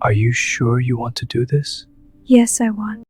Are you sure you want to do this? Yes, I want.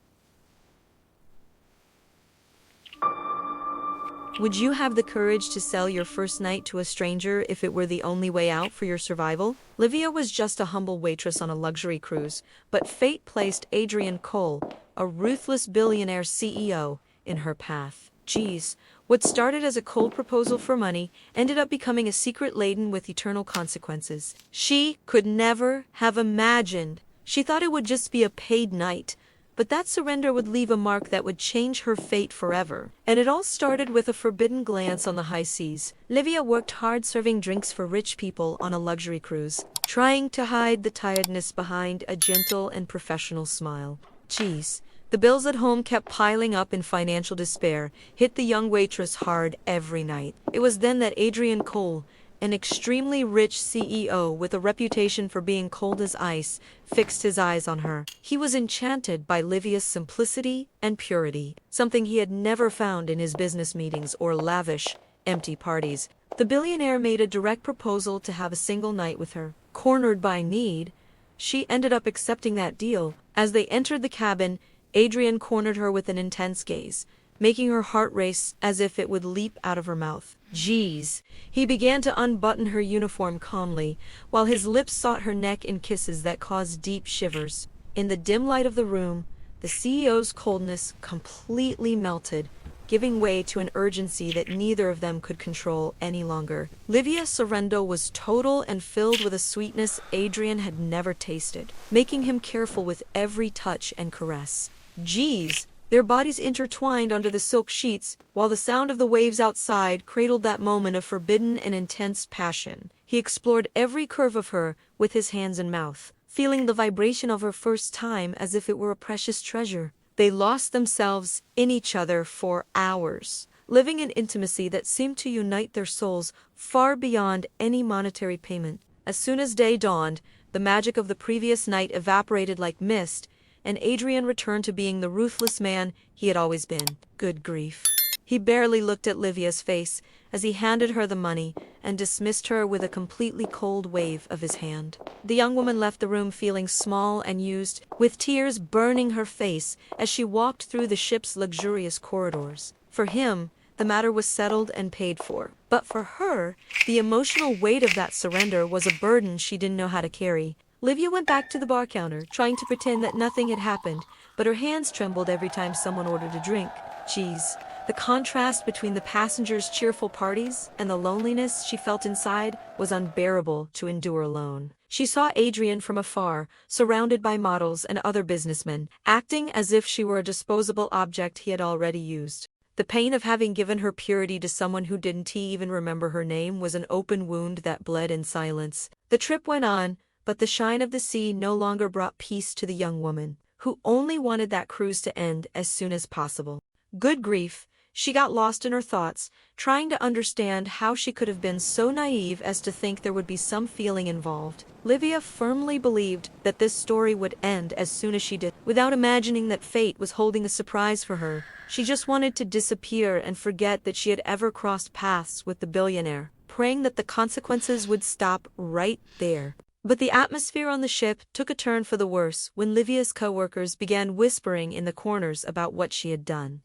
Would you have the courage to sell your first night to a stranger if it were the only way out for your survival? Livia was just a humble waitress on a luxury cruise, but fate placed Adrian Cole, a ruthless billionaire CEO, in her path. Geez, what started as a cold proposal for money ended up becoming a secret laden with eternal consequences. She could never have imagined. She thought it would just be a paid night, but that surrender would leave a mark that would change her fate forever. And it all started with a forbidden glance on the high seas. Livia worked hard serving drinks for rich people on a luxury cruise, trying to hide the tiredness behind a gentle and professional smile. Geez, the bills at home kept piling up, and financial despair hit the young waitress hard every night. It was then that Adrian Cole, an extremely rich CEO with a reputation for being cold as ice, fixed his eyes on her. He was enchanted by Livia's simplicity and purity, something he had never found in his business meetings or lavish, empty parties. The billionaire made a direct proposal to have a single night with her. Cornered by need, she ended up accepting that deal. As they entered the cabin, Adrian cornered her with an intense gaze, making her heart race as if it would leap out of her mouth. Geez. He began to unbutton her uniform calmly, while his lips sought her neck in kisses that caused deep shivers. In the dim light of the room, the CEO's coldness completely melted, giving way to an urgency that neither of them could control any longer. Livia's surrender was total and filled with a sweetness Adrian had never tasted, making him careful with every touch and caress. Geez. Their bodies intertwined under the silk sheets, while the sound of the waves outside cradled that moment of forbidden and intense passion. He explored every curve of her with his hands and mouth, feeling the vibration of her first time as if it were a precious treasure. They lost themselves in each other for hours, living in intimacy that seemed to unite their souls far beyond any monetary payment. As soon as day dawned, the magic of the previous night evaporated like mist, and Adrian returned to being the ruthless man he had always been. Good grief. He barely looked at Livia's face as he handed her the money and dismissed her with a completely cold wave of his hand. The young woman left the room feeling small and used, with tears burning her face as she walked through the ship's luxurious corridors. For him, the matter was settled and paid for. But for her, the emotional weight of that surrender was a burden she didn't know how to carry. Livia went back to the bar counter, trying to pretend that nothing had happened, but her hands trembled every time someone ordered a drink. Geez, the contrast between the passengers' cheerful parties and the loneliness she felt inside was unbearable to endure alone. She saw Adrian from afar, surrounded by models and other businessmen, acting as if she were a disposable object he had already used. The pain of having given her purity to someone who didn't even remember her name was an open wound that bled in silence. The trip went on, but the shine of the sea no longer brought peace to the young woman, who only wanted that cruise to end as soon as possible. Good grief, she got lost in her thoughts, trying to understand how she could have been so naive as to think there would be some feeling involved. Livia firmly believed that this story would end as soon as she did, without imagining that fate was holding a surprise for her. She just wanted to disappear and forget that she had ever crossed paths with the billionaire, praying that the consequences would stop right there. But the atmosphere on the ship took a turn for the worse when Livia's co-workers began whispering in the corners about what she had done.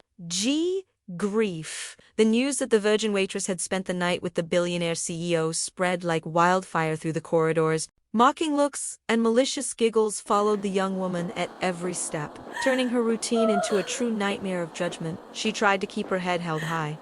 Grief. The news that the virgin waitress had spent the night with the billionaire CEO spread like wildfire through the corridors. Mocking looks and malicious giggles followed the young woman at every step, turning her routine into a true nightmare of judgment. She tried to keep her head held high,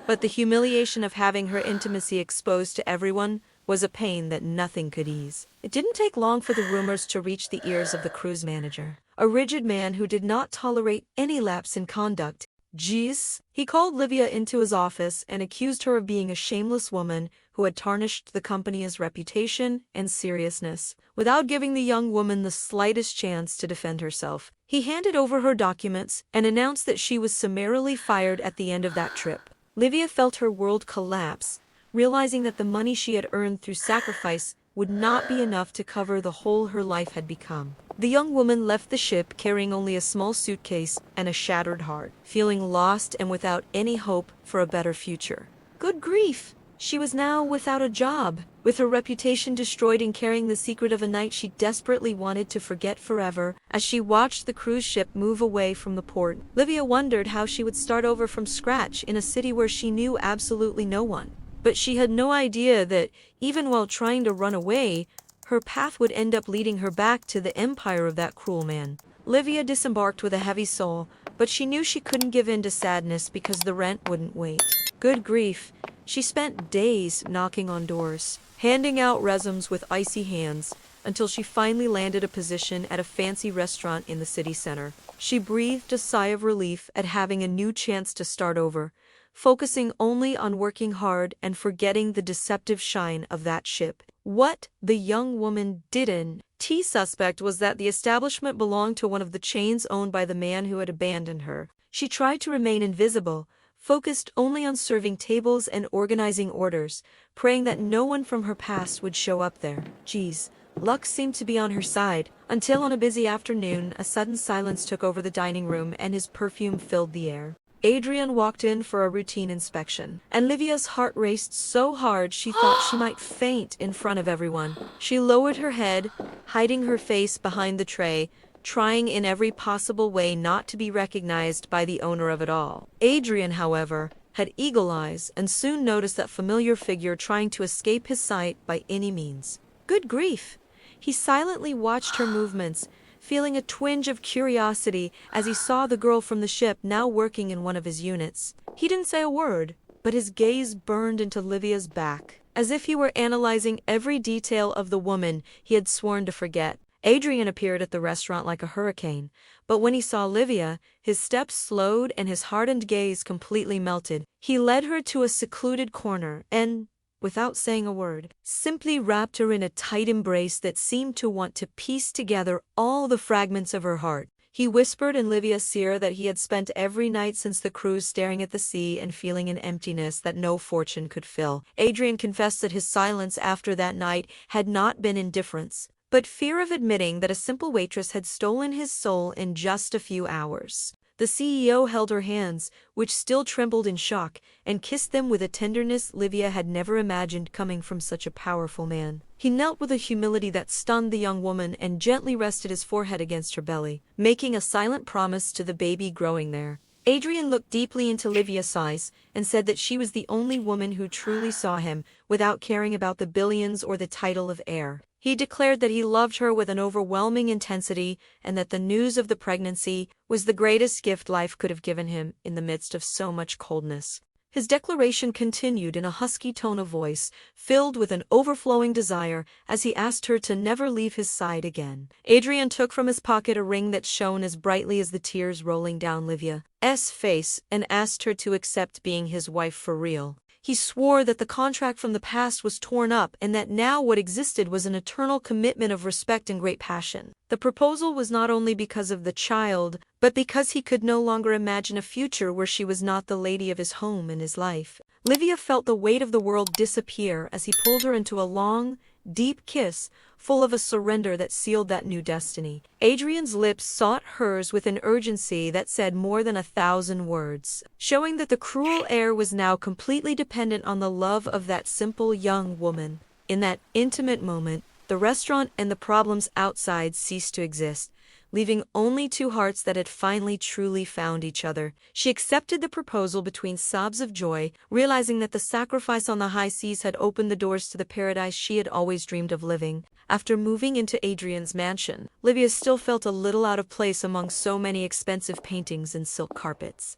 but the humiliation of having her intimacy exposed to everyone was a pain that nothing could ease. It didn't take long for the rumors to reach the ears of the cruise manager, a rigid man who did not tolerate any lapse in conduct. Geez. He called Livia into his office and accused her of being a shameless woman who had tarnished the company's reputation and seriousness. Without giving the young woman the slightest chance to defend herself, he handed over her documents and announced that she was summarily fired at the end of that trip. Livia felt her world collapse, realizing that the money she had earned through sacrifice would not be enough to cover the hole her life had become. The young woman left the ship carrying only a small suitcase and a shattered heart, feeling lost and without any hope for a better future. Good grief! She was now without a job, with her reputation destroyed and carrying the secret of a night she desperately wanted to forget forever. As she watched the cruise ship move away from the port, Livia wondered how she would start over from scratch in a city where she knew absolutely no one. But she had no idea that, even while trying to run away, her path would end up leading her back to the empire of that cruel man. Livia disembarked with a heavy soul, but she knew she couldn't give in to sadness because the rent wouldn't wait. Good grief. She spent days knocking on doors, handing out resumes with icy hands, until she finally landed a position at a fancy restaurant in the city center. She breathed a sigh of relief at having a new chance to start over, focusing only on working hard and forgetting the deceptive shine of that ship. What the young woman didn't suspect was that the establishment belonged to one of the chains owned by the man who had abandoned her. She tried to remain invisible, focused only on serving tables and organizing orders, praying that no one from her past would show up there. Geez, luck seemed to be on her side, until on a busy afternoon, a sudden silence took over the dining room and his perfume filled the air. Adrian walked in for a routine inspection, and Livia's heart raced so hard she thought she might faint in front of everyone. She lowered her head, hiding her face behind the tray, trying in every possible way not to be recognized by the owner of it all. Adrian, however, had eagle eyes and soon noticed that familiar figure trying to escape his sight by any means. Good grief! He silently watched her movements, feeling a twinge of curiosity as he saw the girl from the ship now working in one of his units. He didn't say a word, but his gaze burned into Livia's back, as if he were analyzing every detail of the woman he had sworn to forget. Adrian appeared at the restaurant like a hurricane, but when he saw Livia, his steps slowed and his hardened gaze completely melted. He led her to a secluded corner and, without saying a word, simply wrapped her in a tight embrace that seemed to want to piece together all the fragments of her heart. He whispered in Livia's ear that he had spent every night since the cruise staring at the sea and feeling an emptiness that no fortune could fill. Adrian confessed that his silence after that night had not been indifference, but fear of admitting that a simple waitress had stolen his soul in just a few hours. The CEO held her hands, which still trembled in shock, and kissed them with a tenderness Livia had never imagined coming from such a powerful man. He knelt with a humility that stunned the young woman and gently rested his forehead against her belly, making a silent promise to the baby growing there. Adrian looked deeply into Livia's eyes and said that she was the only woman who truly saw him, without caring about the billions or the title of heir. He declared that he loved her with an overwhelming intensity and that the news of the pregnancy was the greatest gift life could have given him in the midst of so much coldness. His declaration continued in a husky tone of voice, filled with an overflowing desire, as he asked her to never leave his side again. Adrian took from his pocket a ring that shone as brightly as the tears rolling down Livia's face and asked her to accept being his wife for real. He swore that the contract from the past was torn up and that now what existed was an eternal commitment of respect and great passion. The proposal was not only because of the child, but because he could no longer imagine a future where she was not the lady of his home and his life. Livia felt the weight of the world disappear as he pulled her into a long, deep kiss, full of a surrender that sealed that new destiny. Adrian's lips sought hers with an urgency that said more than 1,000 words, showing that the cruel heir was now completely dependent on the love of that simple young woman. In that intimate moment, the restaurant and the problems outside ceased to exist, leaving only two hearts that had finally truly found each other. She accepted the proposal between sobs of joy, realizing that the sacrifice on the high seas had opened the doors to the paradise she had always dreamed of living. After moving into Adrian's mansion, Livia still felt a little out of place among so many expensive paintings and silk carpets.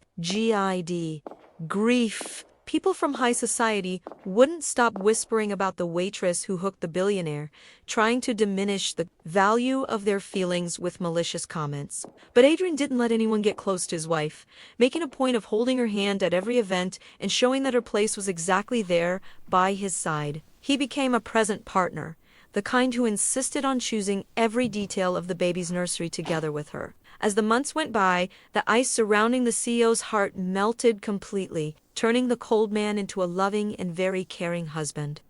Grief. People from high society wouldn't stop whispering about the waitress who hooked the billionaire, trying to diminish the value of their feelings with malicious comments. But Adrian didn't let anyone get close to his wife, making a point of holding her hand at every event and showing that her place was exactly there by his side. He became a present partner, the kind who insisted on choosing every detail of the baby's nursery together with her. As the months went by, the ice surrounding the CEO's heart melted completely, turning the cold man into a loving and very caring husband.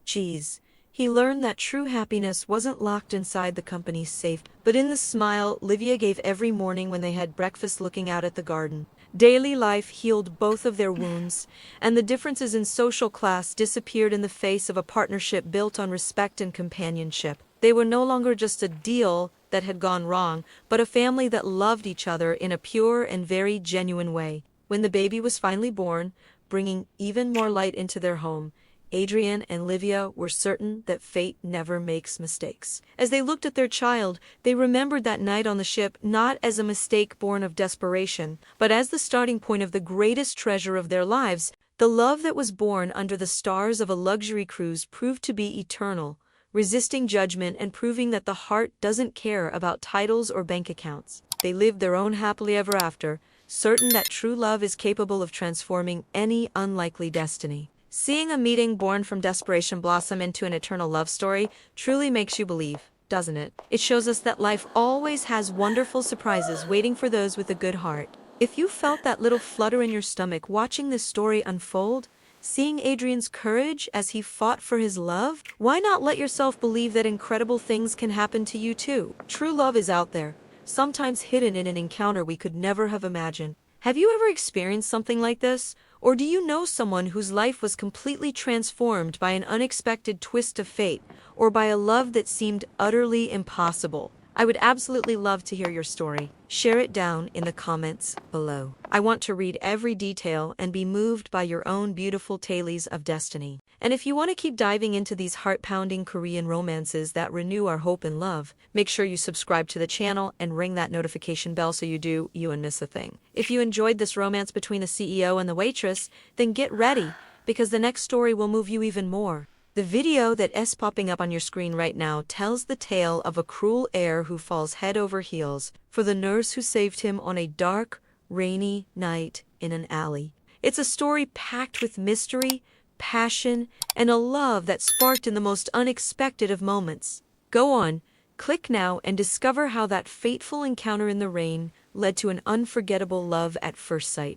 He learned that true happiness wasn't locked inside the company's safe, but in the smile Livia gave every morning when they had breakfast looking out at the garden. Daily life healed both of their wounds, and the differences in social class disappeared in the face of a partnership built on respect and companionship. They were no longer just a deal that had gone wrong, but a family that loved each other in a pure and very genuine way. When the baby was finally born, bringing even more light into their home, Adrian and Livia were certain that fate never makes mistakes. As they looked at their child, they remembered that night on the ship not as a mistake born of desperation, but as the starting point of the greatest treasure of their lives. The love that was born under the stars of a luxury cruise proved to be eternal, resisting judgment and proving that the heart doesn't care about titles or bank accounts. They lived their own happily ever after, certain that true love is capable of transforming any unlikely destiny. Seeing a meeting born from desperation blossom into an eternal love story truly makes you believe, doesn't it? It shows us that life always has wonderful surprises waiting for those with a good heart. If you felt that little flutter in your stomach watching this story unfold, seeing Adrian's courage as he fought for his love, why not let yourself believe that incredible things can happen to you too? True love is out there, sometimes hidden in an encounter we could never have imagined. Have you ever experienced something like this? Or do you know someone whose life was completely transformed by an unexpected twist of fate, or by a love that seemed utterly impossible? I would absolutely love to hear your story. Share it down in the comments below. I want to read every detail and be moved by your own beautiful tales of destiny. And if you want to keep diving into these heart-pounding Korean romances that renew our hope and love, make sure you subscribe to the channel and ring that notification bell so you won't miss a thing. If you enjoyed this romance between the CEO and the waitress, then get ready, because the next story will move you even more. The video that is popping up on your screen right now tells the tale of a cruel heir who falls head over heels for the nurse who saved him on a dark, rainy night in an alley. It's a story packed with mystery, passion, and a love that sparked in the most unexpected of moments. Go on, click now and discover how that fateful encounter in the rain led to an unforgettable love at first sight.